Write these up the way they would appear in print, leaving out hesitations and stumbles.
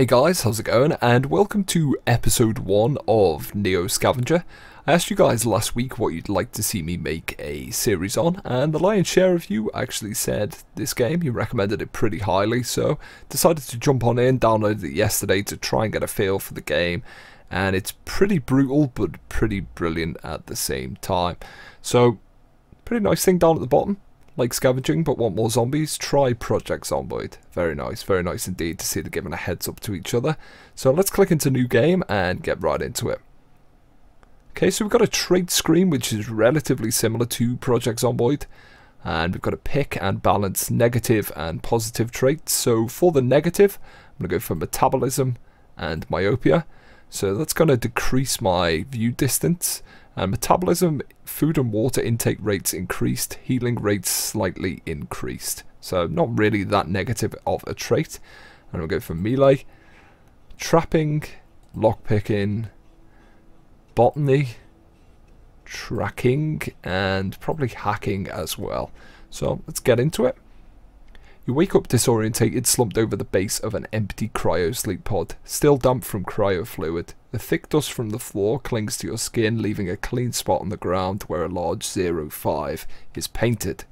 Hey guys, how's it going? And welcome to episode 1 of Neo Scavenger. I asked you guys last week what you'd like to see me make a series on, and the lion's share of you actually said this game. You recommended it pretty highly, so decided to jump on in, downloaded it yesterday to try and get a feel for the game. And it's pretty brutal, but pretty brilliant at the same time. So, pretty nice thing down at the bottom. Like scavenging but want more zombies, try Project Zomboid. Very nice indeed to see they're giving a heads up to each other. So let's click into new game and get right into it. Okay, so we've got a trait screen which is relatively similar to Project Zomboid. And we've got to pick and balance negative and positive traits. So for the negative, I'm going to go for metabolism and myopia. So that's going to decrease my view distance. And metabolism, food and water intake rates increased, healing rates slightly increased. So not really that negative of a trait. And we'll go for melee, trapping, lockpicking, botany, tracking, and probably hacking as well. So let's get into it. You wake up disorientated, slumped over the base of an empty cryo sleep pod, still damp from cryo fluid. The thick dust from the floor clings to your skin, leaving a clean spot on the ground where a large 05 is painted.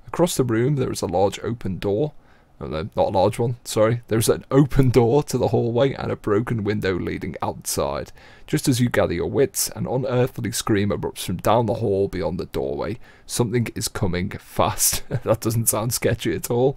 Across the room there is a large open door. Oh, no, not a large one, sorry. There's an open door to the hallway and a broken window leading outside. Just as you gather your wits, an unearthly scream erupts from down the hall beyond the doorway. Something is coming fast. That doesn't sound sketchy at all.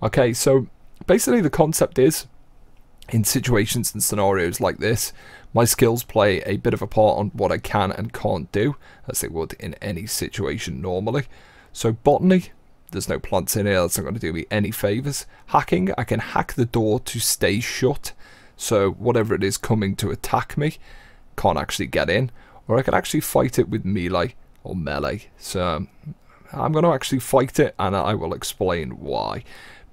Okay, so basically the concept is, in situations and scenarios like this, my skills play a bit of a part on what I can and can't do, as they would in any situation normally. So botany, there's no plants in here, that's not going to do me any favours. Hacking, I can hack the door to stay shut, so whatever it is coming to attack me can't actually get in. Or I can actually fight it with melee or melee. So I'm going to actually fight it and I will explain why.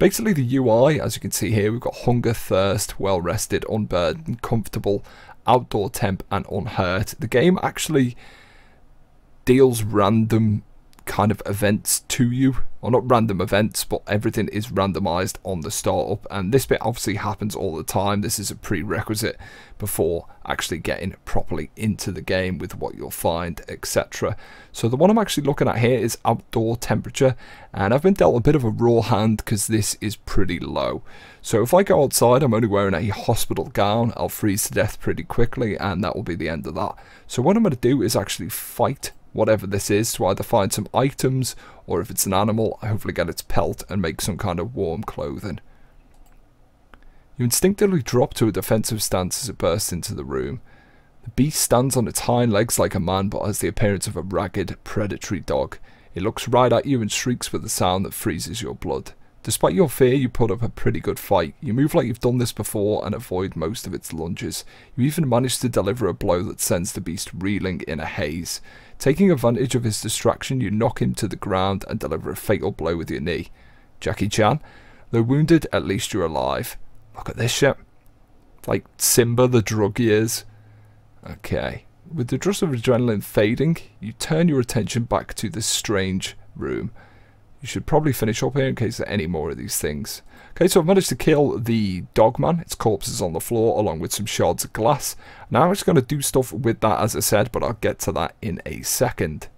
Basically the UI, as you can see here, we've got hunger, thirst, well rested, unburdened, comfortable, outdoor temp and unhurt. The game actually deals random kind of events to you, or not random events, but everything is randomized on the startup, and this bit obviously happens all the time. This is a prerequisite before actually getting properly into the game with what you'll find, etc. So the one I'm actually looking at here is outdoor temperature, and I've been dealt a bit of a raw hand because this is pretty low. So if I go outside, I'm only wearing a hospital gown, I'll freeze to death pretty quickly, and that will be the end of that. So what I'm going to do is actually fight whatever this is to either find some items, or if it's an animal, hopefully get its pelt and make some kind of warm clothing. You instinctively drop to a defensive stance as it bursts into the room. The beast stands on its hind legs like a man, but has the appearance of a ragged, predatory dog. It looks right at you and shrieks with a sound that freezes your blood. Despite your fear, you put up a pretty good fight. You move like you've done this before and avoid most of its lunges. You even manage to deliver a blow that sends the beast reeling in a haze. Taking advantage of his distraction, you knock him to the ground and deliver a fatal blow with your knee. Jackie Chan, though wounded, at least you're alive. Look at this shit. Like Simba the drug years. Okay. With the rush of adrenaline fading, you turn your attention back to this strange room. You should probably finish up here in case there are any more of these things. Okay, so I've managed to kill the dogman. Its corpse is on the floor along with some shards of glass. Now I'm just going to do stuff with that, as I said, but I'll get to that in a second.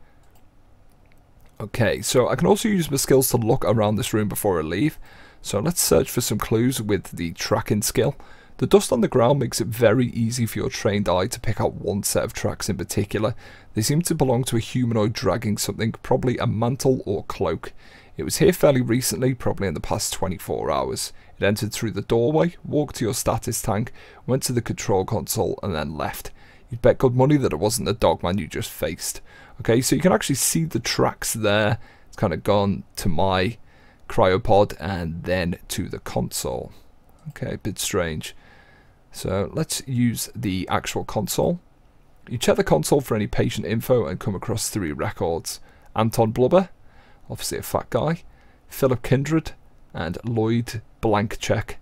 Okay, so I can also use my skills to look around this room before I leave. So let's search for some clues with the tracking skill. The dust on the ground makes it very easy for your trained eye to pick out one set of tracks in particular. They seem to belong to a humanoid dragging something, probably a mantle or cloak. It was here fairly recently, probably in the past 24 hours. It entered through the doorway, walked to your status tank, went to the control console and then left. You'd bet good money that it wasn't the dogman you just faced. Okay, so you can actually see the tracks there. It's kind of gone to my cryopod and then to the console. Okay, a bit strange. So let's use the actual console. You check the console for any patient info and come across 3 records. Anton Blubber, obviously a fat guy, Philip Kindred, and Lloyd Blankcheck.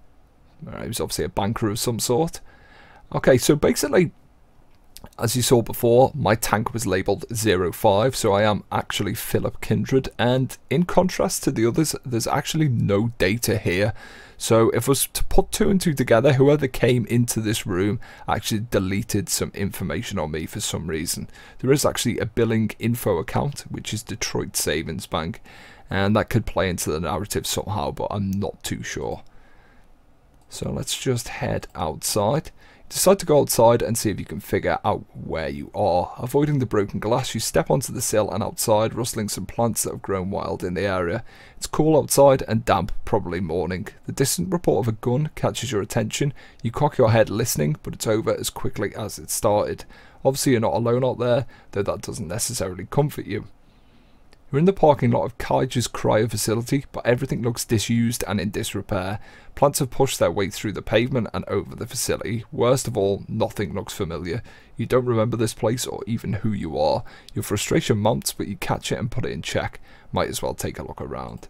He was obviously a banker of some sort. Okay, so basically As you saw before, my tank was labelled 05, so I am actually Philip Kindred, and in contrast to the others, there's actually no data here. So if I was to put 2 and 2 together, whoever came into this room actually deleted some information on me for some reason. There is actually a billing info account, which is Detroit Savings Bank, and that could play into the narrative somehow, but I'm not too sure. So let's just head outside. Decide to go outside and see if you can figure out where you are. Avoiding the broken glass, you step onto the sill and outside, rustling some plants that have grown wild in the area. It's cool outside and damp, probably morning. The distant report of a gun catches your attention. You cock your head listening, but it's over as quickly as it started. Obviously you're not alone out there, though that doesn't necessarily comfort you. You're in the parking lot of Kaija's cryo facility, but everything looks disused and in disrepair. Plants have pushed their way through the pavement and over the facility. Worst of all, nothing looks familiar. You don't remember this place or even who you are. Your frustration mounts, but you catch it and put it in check. Might as well take a look around.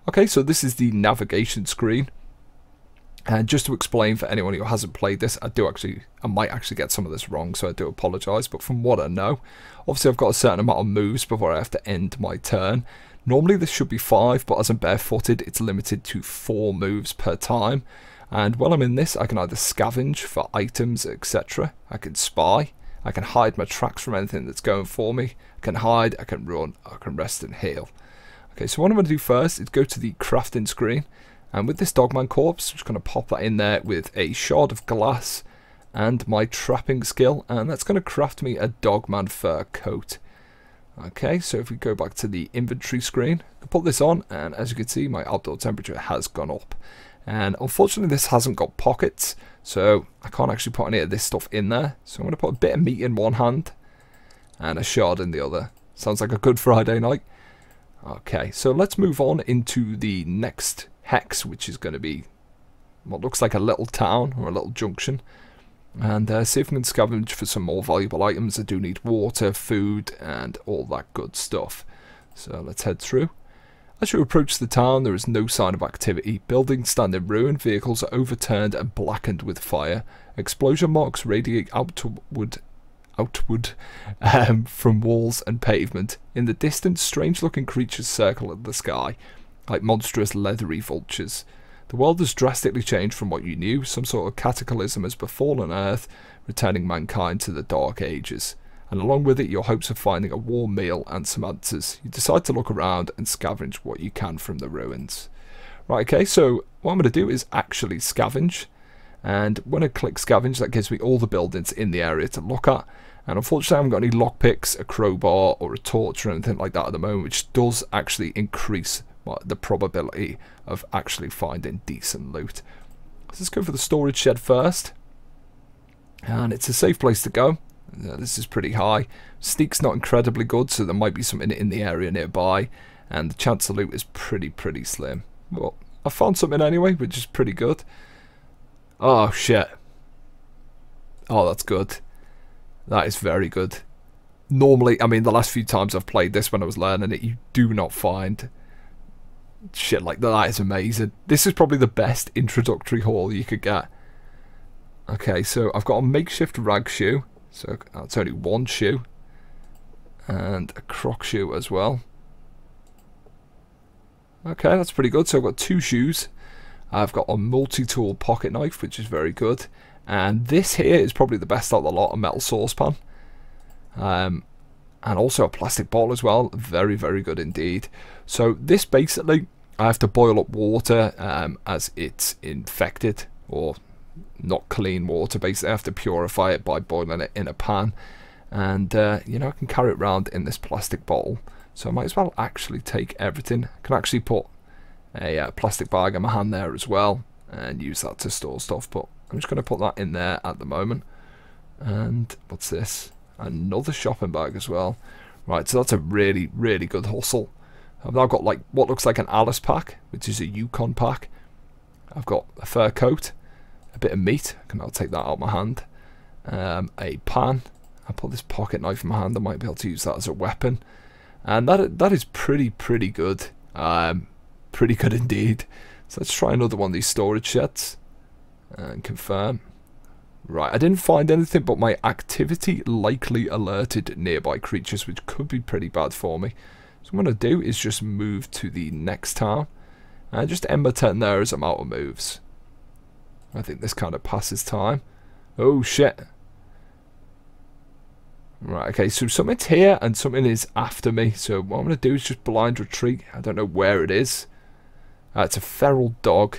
Okay, so this is the navigation screen. And just to explain for anyone who hasn't played this, I might actually get some of this wrong, so I do apologise. But from what I know, obviously I've got a certain amount of moves before I have to end my turn. Normally this should be 5, but as I'm barefooted, it's limited to 4 moves per time. And while I'm in this, I can either scavenge for items, etc. I can spy. I can hide my tracks from anything that's going for me. I can hide, I can run, I can rest and heal. Okay, so what I'm going to do first is go to the crafting screen. And with this Dogman corpse, I'm just going to pop that in there with a shard of glass and my trapping skill. And that's going to craft me a Dogman fur coat. Okay, so if we go back to the inventory screen, I put this on, and as you can see, my outdoor temperature has gone up. And unfortunately, this hasn't got pockets, so I can't actually put any of this stuff in there. So I'm going to put a bit of meat in one hand and a shard in the other. Sounds like a good Friday night. Okay, so let's move on into the next hex, which is going to be what looks like a little town or a little junction, and see if we can scavenge for some more valuable items. I do need water, food, and all that good stuff. So let's head through. As you approach the town, there is no sign of activity. Buildings stand in ruin, vehicles are overturned and blackened with fire. Explosion marks radiate outward from walls and pavement. In the distance, strange-looking creatures circle at the sky, like monstrous leathery vultures. The world has drastically changed from what you knew. Some sort of cataclysm has befallen Earth, returning mankind to the Dark Ages. And along with it, your hopes of finding a warm meal and some answers. You decide to look around and scavenge what you can from the ruins. Right, okay, so what I'm going to do is actually scavenge. And when I click scavenge, that gives me all the buildings in the area to look at. And unfortunately, I haven't got any lockpicks, a crowbar, or a torch or anything like that at the moment, which does actually increase the probability of actually finding decent loot. So let's go for the storage shed first. And it's a safe place to go. This is pretty high. Sneak's not incredibly good, so there might be something in the area nearby. And the chance of loot is pretty slim. But I found something anyway, which is pretty good. Oh, shit. Oh, that's good. That is very good. Normally, I mean, the last few times I've played this when I was learning it, you do not find shit like that. That is amazing. This is probably the best introductory haul you could get. Okay, so I've got a makeshift rag shoe. So that's only one shoe. And a croc shoe as well. Okay, that's pretty good. So I've got 2 shoes. I've got a multi-tool pocket knife, which is very good. And this here is probably the best out of the lot, a metal saucepan. And also a plastic bottle as well. Very good indeed. So this basically, I have to boil up water as it's infected, or not clean water. Basically, I have to purify it by boiling it in a pan. And, you know, I can carry it around in this plastic bottle. So I might as well actually take everything. I can actually put a plastic bag in my hand there as well and use that to store stuff. But I'm just going to put that in there at the moment. And what's this? Another shopping bag as well. Right, so that's a really good hustle. I've now got like what looks like an Alice pack, which is a Yukon pack. I've got a fur coat, a bit of meat. I can now take that out of my hand. A pan. I put this pocket knife in my hand. I might be able to use that as a weapon. And that is pretty good. Pretty good indeed. So let's try another one of these storage sheds and confirm. Right, I didn't find anything, but my activity likely alerted nearby creatures, which could be pretty bad for me. So what I'm going to do is just move to the next town. And just end my turn there as I'm out of moves. I think this kind of passes time. Oh, shit. Right, okay, so something's here and something is after me. So what I'm going to do is just blind retreat. I don't know where it is. It's a feral dog.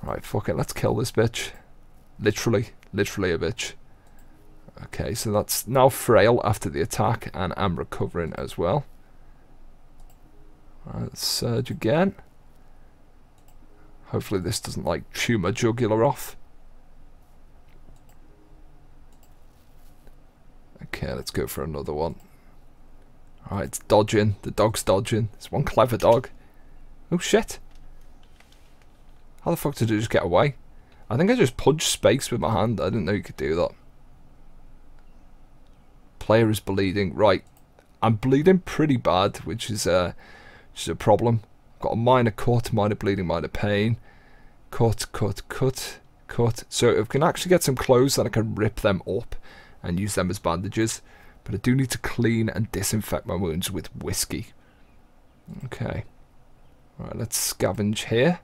Right, fuck it, let's kill this bitch. Literally a bitch. Okay, so that's now frail after the attack, and I'm recovering as well. Right, let's surge again. Hopefully this doesn't like chew my jugular off. Okay, let's go for another one. Alright, it's dodging. The dog's dodging. It's one clever dog. Oh shit. How the fuck did it just get away? I think I just punched space with my hand. I didn't know you could do that. Player is bleeding. Right. I'm bleeding pretty bad, which is a problem. Got a minor cut, minor bleeding, minor pain. Cut. So if I can actually get some clothes, then I can rip them up and use them as bandages. But I do need to clean and disinfect my wounds with whiskey. Okay. Right, let's scavenge here.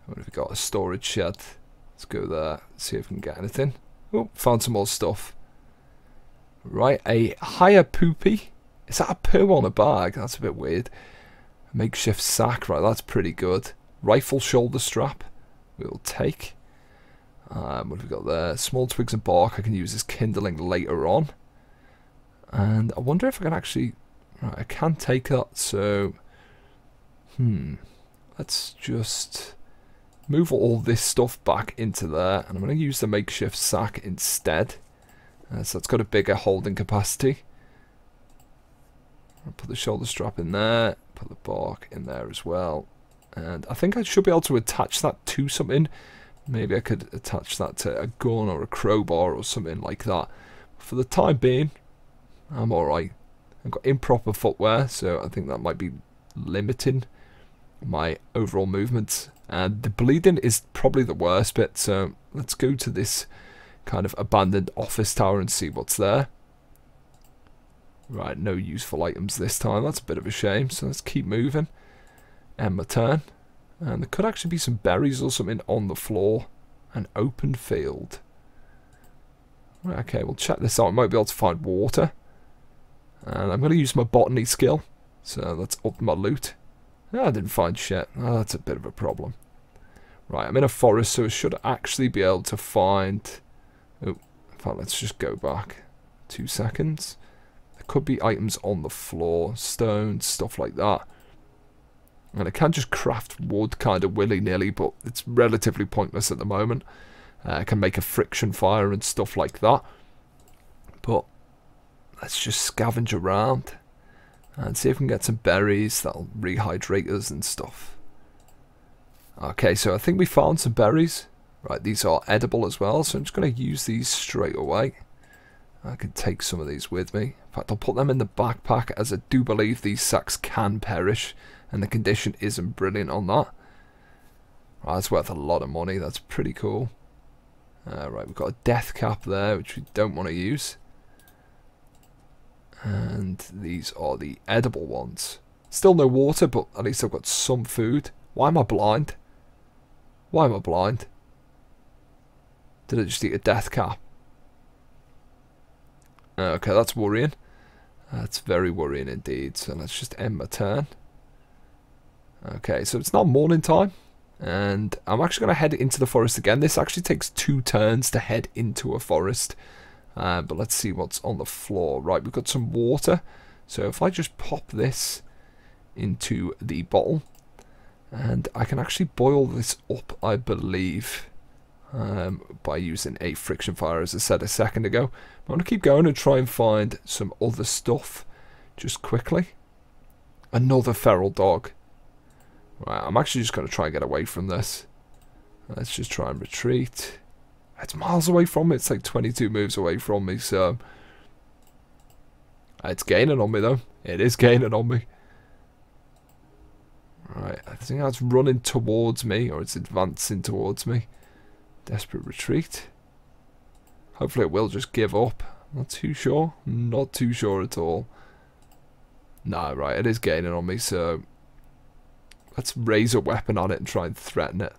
What have we got? A storage shed. Let's go there, see if we can get anything. Oh, found some more stuff. Right, a higher poopy. Is that a poo on a bag? That's a bit weird. Makeshift sack. Right, that's pretty good. Rifle shoulder strap. We'll take. What have we got there? Small twigs and bark. I can use as kindling later on. And I wonder if I can actually... Right, I can take that, so... Let's just... move all this stuff back into there, and I'm going to use the makeshift sack instead. So that's got a bigger holding capacity. I'll put the shoulder strap in there, put the bark in there as well. And I think I should be able to attach that to something. Maybe I could attach that to a gun or a crowbar or something like that. For the time being, I'm alright. I've got improper footwear, so I think that might be limiting my overall movements. And the bleeding is probably the worst bit, so let's go to this kind of abandoned office tower and see what's there. Right, no useful items this time. That's a bit of a shame, so let's keep moving. End my turn. And there could actually be some berries or something on the floor. An open field. Right, okay, we'll check this out. I might be able to find water. And I'm going to use my botany skill, so let's up my loot. Oh, I didn't find shit. Oh, that's a bit of a problem. Right, I'm in a forest, so I should actually be able to find... Oh, in fact, let's just go back 2 seconds. There could be items on the floor, stones, stuff like that. And I can just craft wood kind of willy-nilly, but it's relatively pointless at the moment. I can make a friction fire and stuff like that. But let's just scavenge around and see if we can get some berries that'll rehydrate us and stuff. Okay, so I think we found some berries. Right, these are edible as well, so I'm just going to use these straight away. I can take some of these with me. In fact, I'll put them in the backpack, as I do believe these sacks can perish, and the condition isn't brilliant on that. Right, that's worth a lot of money. That's pretty cool. Right, we've got a death cap there, which we don't want to use. And these are the edible ones. Still no water, but at least I've got some food. Why am I blind? Why am I blind? Did I just eat a death cap? Okay, that's worrying. That's very worrying indeed. So let's just end my turn. Okay, so it's now morning time. And I'm actually going to head into the forest again. This actually takes 2 turns to head into a forest. But let's see what's on the floor. Right, we've got some water. So if I just pop this into the bottle. And I can actually boil this up, I believe, by using a friction fire, as I said a second ago. I'm going to keep going and try and find some other stuff just quickly. Another feral dog. Right, I'm actually just going to try and get away from this. Let's just try and retreat. It's miles away from me. It's like 22 moves away from me, so... It's gaining on me, though. It is gaining on me. Right, I think that's running towards me, or it's advancing towards me. Desperate retreat. Hopefully it will just give up. Not too sure. Not too sure at all. Nah, right, it is gaining on me, so let's raise a weapon on it and try and threaten it.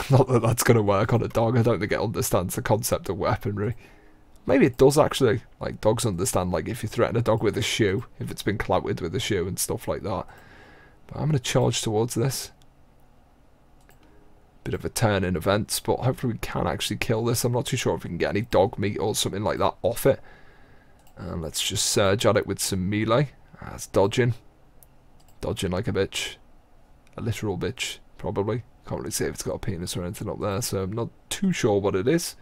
Not that that's going to work on a dog. I don't think it understands the concept of weaponry. Maybe it does actually. Like, dogs understand, like, if you threaten a dog with a shoe, if it's been clouted with a shoe and stuff like that. But I'm going to charge towards this. Bit of a turn in events, but hopefully we can actually kill this. I'm not too sure if we can get any dog meat or something like that off it. And let's just surge at it with some melee. That's dodging. Dodging like a bitch. A literal bitch, probably. Can't really see if it's got a penis or anything up there, so I'm not too sure what it is.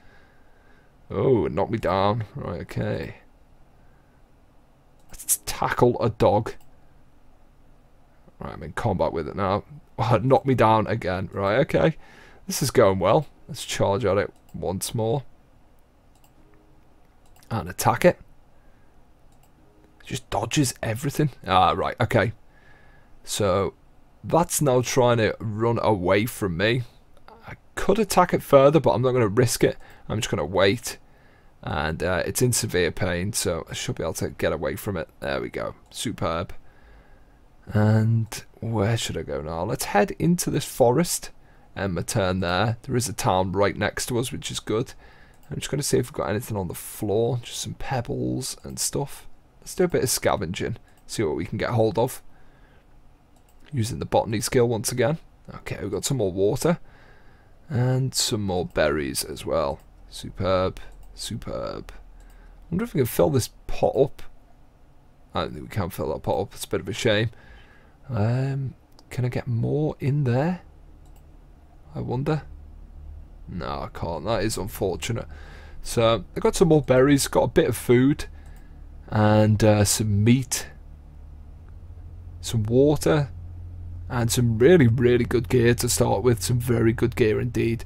Oh, it knocked me down. Right, okay. Let's tackle a dog. Right, I'm in combat with it now. Oh, it knocked me down again. Right, okay. This is going well. Let's charge at it once more. And attack it. It just dodges everything. Ah, right, okay. So, that's now trying to run away from me. I could attack it further, but I'm not going to risk it. I'm just going to wait. And it's in severe pain, so I should be able to get away from it. There we go. Superb. And where should I go now? Let's head into this forest. And my turn there. There is a town right next to us, which is good. I'm just going to see if we've got anything on the floor. Just some pebbles and stuff. Let's do a bit of scavenging. See what we can get hold of. Using the botany skill once again. Okay, we've got some more water. And some more berries as well. Superb. Superb. I wonder if we can fill this pot up. I don't think we can fill that pot up. It's a bit of a shame. Can I get more in there? I wonder. No, I can't. That is unfortunate. So, I got some more berries. Got a bit of food. And some meat. Some water. And some really, really good gear to start with. Some very good gear indeed.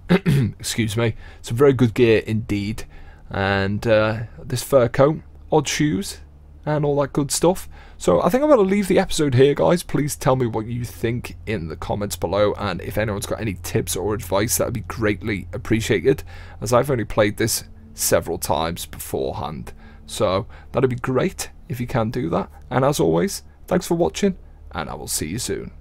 Excuse me. Some very good gear indeed. And this fur coat. Odd shoes. And all that good stuff. So I think I'm going to leave the episode here, guys. Please tell me what you think in the comments below. And if anyone's got any tips or advice, that would be greatly appreciated. As I've only played this several times beforehand. So that'd be great if you can do that. And as always, thanks for watching. And I will see you soon.